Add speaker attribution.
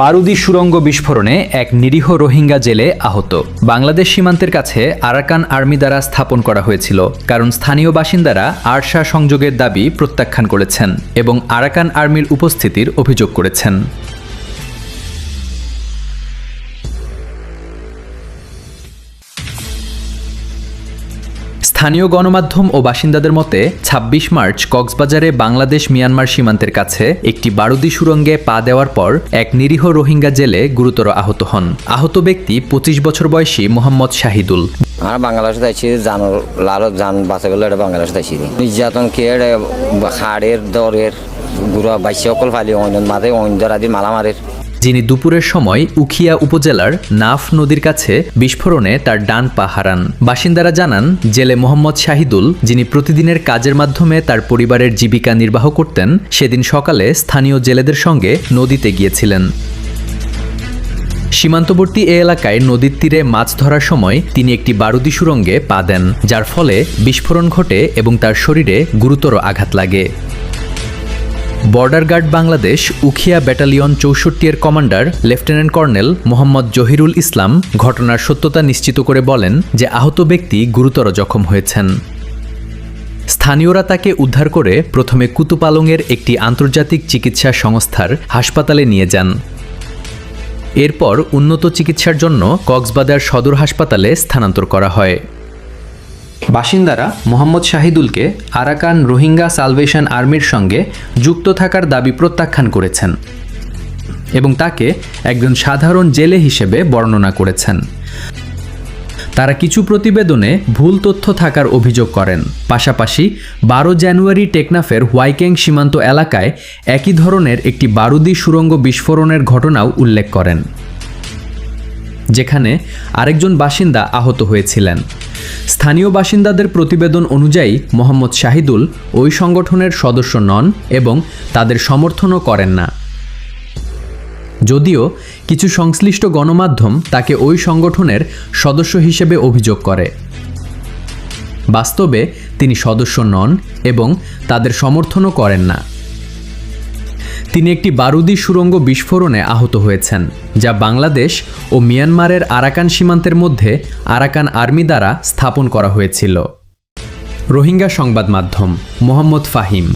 Speaker 1: বারুদি সুড়ঙ্গ বিস্ফোরণে এক নিরীহ রোহিঙ্গা জেলে আহত। বাংলাদেশ সীমান্তের কাছে আরাকান আর্মি দ্বারা স্থাপন করা হয়েছিল, কারণ স্থানীয় বাসিন্দারা আরশা সংযোগের দাবি প্রত্যাখ্যান করেছেন এবং আরাকান আর্মির উপস্থিতির অভিযোগ করেছেন। স্থানীয় গণমাধ্যম ও বাসিন্দাদের মতে ২৬ মার্চ কক্সবাজারে বাংলাদেশ মিয়ানমার সীমান্তের কাছে একটি বারুদি সুড়ঙ্গে পা দেওয়ার পর এক নিরীহ রোহিঙ্গা জেলে গুরুতর আহত হন। আহত ব্যক্তি ২৫ বছর বয়সী মোহাম্মদ শাহিদুল।
Speaker 2: আমরা বাংলাদেশে আছি, জানোর লালত যান বাঁচা গেলে এটা বাংলাদেশে আছি। নির্যাতন কে হাড়ের দরের গুড়া বাইশে অকল ফালি অন্য মাঝে অন্য আদি মালামারের।
Speaker 1: যিনি দুপুরের সময় উখিয়া উপজেলার নাফ নদীর কাছে বিস্ফোরণে তার ডান পা হারান। বাসিন্দারা জানান, জেলে মোহাম্মদ শাহিদুল, যিনি প্রতিদিনের কাজের মাধ্যমে তার পরিবারের জীবিকা নির্বাহ করতেন, সেদিন সকালে স্থানীয় জেলেদের সঙ্গে নদীতে গিয়েছিলেন। সীমান্তবর্তী এ এলাকায় নদীর তীরে মাছ ধরার সময় তিনি একটি বারুদি সুড়ঙ্গে পা দেন, যার ফলে বিস্ফোরণ ঘটে এবং তার শরীরে গুরুতর আঘাত লাগে। Border guard Bangladesh Ukhia battalion ৬৪ এর commander lieutenant colonel Mohammad Zahirul Islam ঘটনার সত্যতা নিশ্চিত করে বলেন যে আহত ব্যক্তি গুরুতর জখম হয়েছেন। স্থানীয়রা তাকে উদ্ধার করে প্রথমে কুতুপালংয়ের একটি আন্তর্জাতিক চিকিৎসা সংস্থার হাসপাতালে নিয়ে যান। এরপর উন্নত চিকিৎসার জন্য কক্সবাজার সদর হাসপাতালে স্থানান্তর করা হয়। বাসিন্দারা মোহাম্মদ শাহিদুলকে আরাকান রোহিঙ্গা সালভেশন আর্মির সঙ্গে যুক্ত থাকার দাবি প্রত্যাখ্যান করেছেন এবং তাকে একজন সাধারণ জেলে হিসেবে বর্ণনা করেছেন। তারা কিছু প্রতিবেদনে ভুল তথ্য থাকার অভিযোগ করেন। পাশাপাশি ১২ জানুয়ারি টেকনাফের হোয়াইকেং সীমান্ত এলাকায় একই ধরনের একটি বারুদি সুড়ঙ্গ বিস্ফোরণের ঘটনাও উল্লেখ করেন, যেখানে আরেকজন বাসিন্দা আহত হয়েছিলেন। স্থানীয় বাসিন্দাদের প্রতিবেদন অনুযায়ী মোহাম্মদ শাহিদুল ওই সংগঠনের সদস্য নন এবং তাদের সমর্থনও করেন না, যদিও কিছু সংশ্লিষ্ট গণমাধ্যম তাকে ওই সংগঠনের সদস্য হিসেবে অভিযোগ করে। বাস্তবে তিনি সদস্য নন এবং তাদের সমর্থনও করেন না। তিনি একটি বারুদি সুড়ঙ্গ বিস্ফোরণে আহত হয়েছেন, যা বাংলাদেশ ও মিয়ানমারের আরাকান সীমান্তের মধ্যে আরাকান আর্মি দ্বারা স্থাপন করা হয়েছিল। রোহিঙ্গা সংবাদ মাধ্যম মোহাম্মদ ফাহিম।